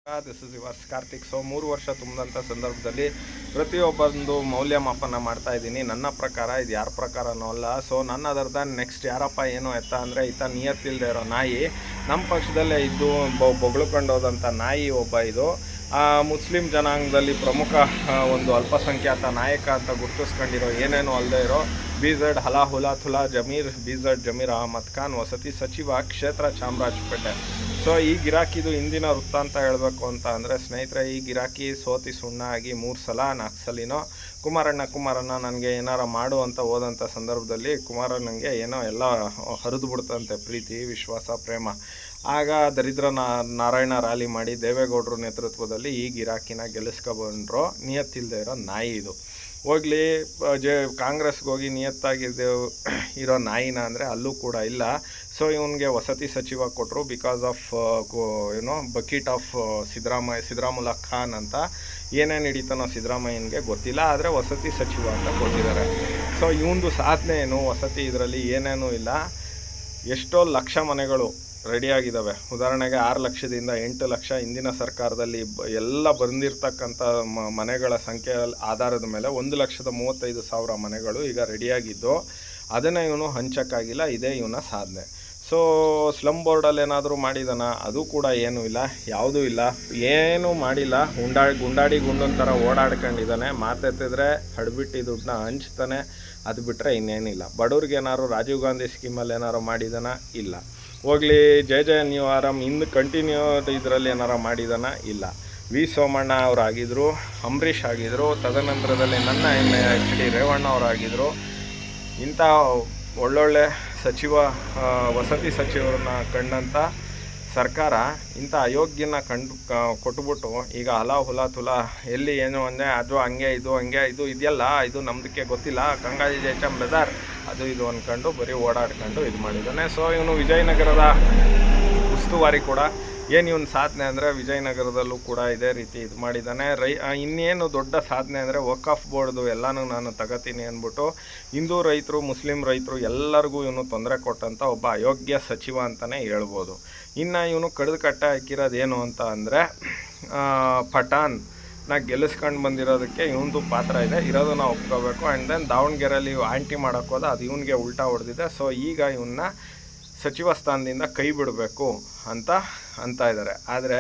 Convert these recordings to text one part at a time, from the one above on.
This is yours Karthik. So 3 ವರ್ಷ ತುಂಬಿದಂಥ ಸಂದರ್ಭದಲ್ಲಿ ಪ್ರತಿಯೊಬ್ಬಂದು ಮೌಲ್ಯಮಾಪನ ಮಾಡ್ತಾ ಇದ್ದೀನಿ. ನನ್ನ ಪ್ರಕಾರ ಇದು ಯಾರ ಪ್ರಕಾರನೂ ಅಲ್ಲ. ಸೊ ನನ್ನ ಅದರ್ದ ನೆಕ್ಸ್ಟ್ ಯಾರಪ್ಪ ಏನು ಎತ್ತ ಅಂದರೆ ಈತ ನಿಯತ್ತಿಲ್ಲದೆ ಇರೋ ನಾಯಿ, ನಮ್ಮ ಪಕ್ಷದಲ್ಲೇ ಇದ್ದು ಬೊಗಳ್ಕೊಂಡೋದಂಥ ನಾಯಿ ಒಬ್ಬ. ಇದು ಮುಸ್ಲಿಂ ಜನಾಂಗದಲ್ಲಿ ಪ್ರಮುಖ ಒಂದು ಅಲ್ಪಸಂಖ್ಯಾತ ನಾಯಕ ಅಂತ ಗುರುತಿಸ್ಕೊಂಡಿರೋ, ಏನೇನು ಅಲ್ಲದೆ ಇರೋ BZ ಹಲಾಹುಲಾ ಜಮೀರ್ BZ ಜಮೀರ್ ಅಹಮದ್ ಖಾನ್, ವಸತಿ ಸಚಿವ, ಕ್ಷೇತ್ರ ಚಾಮರಾಜಪೇಟೆ. ಸೊ ಈ ಗಿರಾಕಿದು ಹಿಂದಿನ ವೃತ್ತ ಅಂತ ಹೇಳಬೇಕು ಅಂತ ಅಂದರೆ ಸ್ನೇಹಿತರೆ, ಈ ಗಿರಾಕಿ ಸೋತಿ ಸುಣ್ಣ ಆಗಿ 3 ಸಲ 4 ಸಲಿನೋ ಕುಮಾರಣ್ಣ ನನಗೆ ಏನಾರ ಮಾಡು ಅಂತ ಹೋದಂಥ ಸಂದರ್ಭದಲ್ಲಿ ಕುಮಾರಣ್ಣಂಗೆ ಏನೋ ಎಲ್ಲ ಹರಿದು ಬಿಡ್ತಂತೆ, ಪ್ರೀತಿ, ವಿಶ್ವಾಸ, ಪ್ರೇಮ. ಆಗ ದರಿದ್ರ ನಾರಾಯಣ ರ್ಯಾಲಿ ಮಾಡಿ ದೇವೇಗೌಡರ ನೇತೃತ್ವದಲ್ಲಿ ಈ ಗಿರಾಕಿನ ಗೆಲ್ಲಿಸ್ಕೊಬಂಡ್ರು. ನಿಯತ್ತಿಲ್ಲದೆ ಇರೋ ನಾಯಿ ಇದು. ಹೋಗ್ಲಿ ಕಾಂಗ್ರೆಸ್ಗೆ ಹೋಗಿ ನಿಯತ್ತಾಗಿದೆ ಇರೋ ನಾಯಿನ ಅಂದರೆ ಅಲ್ಲೂ ಕೂಡ ಇಲ್ಲ. ಸೊ ಇವನಿಗೆ ವಸತಿ ಸಚಿವ ಕೊಟ್ಟರು because of bucket of Siddaramulla Khan ಅಂತ. ಏನೇನು ಹಿಡಿತಾನೋ ಸಿದ್ದರಾಮಯ್ಯನಿಗೆ ಗೊತ್ತಿಲ್ಲ, ಆದರೆ ವಸತಿ ಸಚಿವ ಅಂತ ಕೊಟ್ಟಿದ್ದಾರೆ. ಸೊ ಇವನದು ಸಾಧನೆ ಏನು, ವಸತಿ ಇದರಲ್ಲಿ ಏನೇನೂ ಇಲ್ಲ. ಎಷ್ಟೋ ಲಕ್ಷ ಮನೆಗಳು ರೆಡಿಯಾಗಿದ್ದಾವೆ. ಉದಾಹರಣೆಗೆ 6 ಲಕ್ಷದಿಂದ 8 ಲಕ್ಷ ಹಿಂದಿನ ಸರ್ಕಾರದಲ್ಲಿ ಎಲ್ಲ ಬಂದಿರತಕ್ಕಂಥ ಮನೆಗಳ ಸಂಖ್ಯೆ ಆಧಾರದ ಮೇಲೆ 1,35,000 ಮನೆಗಳು ಈಗ ರೆಡಿಯಾಗಿದ್ದು, ಅದನ್ನು ಇವನು ಹಂಚಕ್ಕಾಗಿಲ್ಲ. ಇದೇ ಇವನ ಸಾಧನೆ. ಸೊ ಸ್ಲಮ್ ಬೋರ್ಡಲ್ಲಿ ಏನಾದರೂ ಮಾಡಿದಾನ? ಅದು ಕೂಡ ಏನೂ ಇಲ್ಲ, ಯಾವುದೂ ಇಲ್ಲ, ಏನೂ ಮಾಡಿಲ್ಲ. ಗುಂಡಾಡಿ ಗುಂಡನ ಥರ ಓಡಾಡ್ಕೊಂಡಿದ್ದಾನೆ. ಮಾತೆತ್ತಿದ್ರೆ ಹಡ್ಬಿಟ್ಟು ದುಡ್ಡನ್ನ ಹಂಚ್ತಾನೆ, ಅದು ಬಿಟ್ಟರೆ ಇನ್ನೇನಿಲ್ಲ. ಬಡವ್ರಿಗೆ ಏನಾದ್ರು ರಾಜೀವ್ ಗಾಂಧಿ ಸ್ಕೀಮಲ್ಲಿ ಏನಾರು ಮಾಡಿದಾನ? ಇಲ್ಲ. ಹೋಗ್ಲಿ ಜಯ ನ್ಯೂ ಆರಾಮ್ ಇಂದು ಕಂಟಿನ್ಯೂ ಇದರಲ್ಲಿ ಏನಾರ ಮಾಡಿದಾನ? ಇಲ್ಲ. ವಿ ಸೋಮಣ್ಣ ಅವರಾಗಿದ್ದರು, ಅಂಬರೀಷ್ ಆಗಿದ್ದರು, ತದನಂತರದಲ್ಲಿ ನನ್ನ HD ರೇವಣ್ಣ ಅವರಾಗಿದ್ದರು. ಇಂಥ ಒಳ್ಳೊಳ್ಳೆ ವಸತಿ ಸಚಿವರನ್ನ ಕಂಡಂಥ ಸರ್ಕಾರ ಇಂಥ ಅಯೋಗ್ಯನ ಕೊಟ್ಬಿಟ್ಟು ಈಗ ತುಲಾ ಎಲ್ಲಿ ಏನು ಅಂದರೆ ಅದು ಹಂಗೆ ಇದು ಇದೆಯಲ್ಲ, ಇದು ನಮ್ಮದಕ್ಕೆ ಗೊತ್ತಿಲ್ಲ, ಕಂಗಾಜಿ ಜಯಚಾಮ್ ಬೆದಾರ್ ಅದು ಇದು ಅಂದ್ಕೊಂಡು ಬರೀ ಓಡಾಡ್ಕೊಂಡು ಇದು ಮಾಡಿದ್ದಾನೆ. ಸೊ ಇವನು ವಿಜಯನಗರದ ಉಸ್ತುವಾರಿ ಕೂಡ. ಏನು ಇವನು ಸಾಧನೆ ಅಂದರೆ ವಿಜಯನಗರದಲ್ಲೂ ಕೂಡ ಇದೇ ರೀತಿ ಇದು ಮಾಡಿದ್ದಾನೆ. ಇನ್ನೇನು ದೊಡ್ಡ ಸಾಧನೆ ಅಂದರೆ ವಕ್ಫ್ ಬೋರ್ಡ್ದು ಎಲ್ಲನೂ ನಾನು ತಗೋತೀನಿ ಅಂದ್ಬಿಟ್ಟು ಹಿಂದೂ ರೈತರು, ಮುಸ್ಲಿಂ ರೈತರು ಎಲ್ಲರಿಗೂ ಇವನು ತೊಂದರೆ ಕೊಟ್ಟಂಥ ಒಬ್ಬ ಅಯೋಗ್ಯ ಸಚಿವ ಅಂತಲೇ ಹೇಳ್ಬೋದು. ಇನ್ನು ಇವನು ಕಡ್ದು ಕಟ್ಟ ಹಾಕಿರೋದೇನು ಅಂತ ಅಂದರೆ ಪಠಾನ್ನ ಗೆಲ್ಲಿಸ್ಕೊಂಡು ಬಂದಿರೋದಕ್ಕೆ ಇವನದು ಪಾತ್ರ ಇದೆ, ಇರೋದನ್ನ ಒಪ್ಕೋಬೇಕು. ಆ್ಯಂಡ್ ದೆನ್ ದಾವಣಗೆರೆಯಲ್ಲಿ ಆಂಟಿ ಮಾಡೋಕ್ಕೋದ ಅದು ಇವನಿಗೆ ಉಲ್ಟಾ ಹೊಡೆದಿದೆ. ಸೊ ಈಗ ಇವನ್ನ ಸಚಿವ ಸ್ಥಾನದಿಂದ ಕೈ ಬಿಡಬೇಕು ಅಂತ ಇದ್ದಾರೆ. ಆದರೆ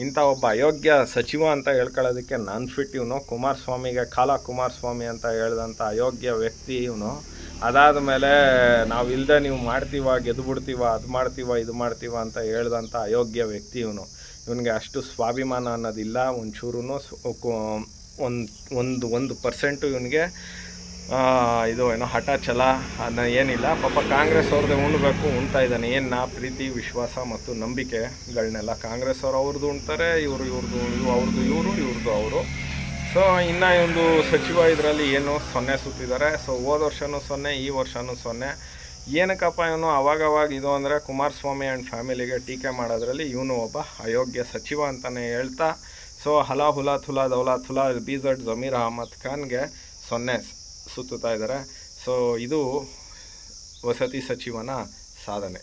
ಇಂಥ ಒಬ್ಬ ಅಯೋಗ್ಯ ಸಚಿವ ಅಂತ ಹೇಳ್ಕೊಳ್ಳೋದಕ್ಕೆ ನಾನು ಫಿಟ್. ಇವನು ಕುಮಾರಸ್ವಾಮಿಗೆ ಕುಮಾರಸ್ವಾಮಿ ಅಂತ ಹೇಳಿದಂಥ ಅಯೋಗ್ಯ ವ್ಯಕ್ತಿ ಇವನು. ಅದಾದ ಮೇಲೆ ನಾವು ಇಲ್ಲದೆ ನೀವು ಮಾಡ್ತೀವ, ಗೆದ್ದು ಬಿಡ್ತೀವ, ಅದು ಮಾಡ್ತೀವ, ಇದು ಮಾಡ್ತೀವ ಅಂತ ಹೇಳ್ದಂಥ ಅಯೋಗ್ಯ ವ್ಯಕ್ತಿ ಇವನು. ಇವನಿಗೆ ಅಷ್ಟು ಸ್ವಾಭಿಮಾನ ಅನ್ನೋದಿಲ್ಲ ಒಂಚೂರು. 1% ಇವನಿಗೆ ಇದು ಏನೋ ಹಠ ಛಲ ಅದನ್ನ ಏನಿಲ್ಲ. ಪಾಪ ಕಾಂಗ್ರೆಸ್ ಅವ್ರದ್ದೇ ಉಣ್ಬೇಕು, ಉಣ್ತಾ ಇದ್ದಾನೆ. ಪ್ರೀತಿ, ವಿಶ್ವಾಸ ಮತ್ತು ನಂಬಿಕೆಗಳನ್ನೆಲ್ಲ ಕಾಂಗ್ರೆಸ್ ಅವ್ರದ್ದು ಉಣ್ತಾರೆ, ಇವ್ರದ್ದು ಅವರು. ಸೊ ಇನ್ನು ಒಂದು ಸಚಿವ ಇದರಲ್ಲಿ ಏನು 0 ಸುತ್ತಿದ್ದಾರೆ. ಸೊ ಹೋದ ವರ್ಷವೂ 0, ಈ ವರ್ಷವೂ 0. ಏನಕ್ಕಪ್ಪ ಇವನು ಅವಾಗವಾಗ ಇದು ಅಂದರೆ ಕುಮಾರಸ್ವಾಮಿ ಆ್ಯಂಡ್ ಫ್ಯಾಮಿಲಿಗೆ ಟೀಕೆ ಮಾಡೋದ್ರಲ್ಲಿ ಇವನು ಒಬ್ಬ ಅಯೋಗ್ಯ ಸಚಿವ ಅಂತಲೇ ಹೇಳ್ತಾ, ಸೊ ತುಲಾ BZ ಜಮೀರ್ ಅಹಮದ್ ಖಾನ್ಗೆ 0 ಸುತ್ತುತ್ತಾ ಇದ್ದಾರೆ. ಸೊ ಇದು ವಸತಿ ಸಚಿವನ ಸಾಧನೆ.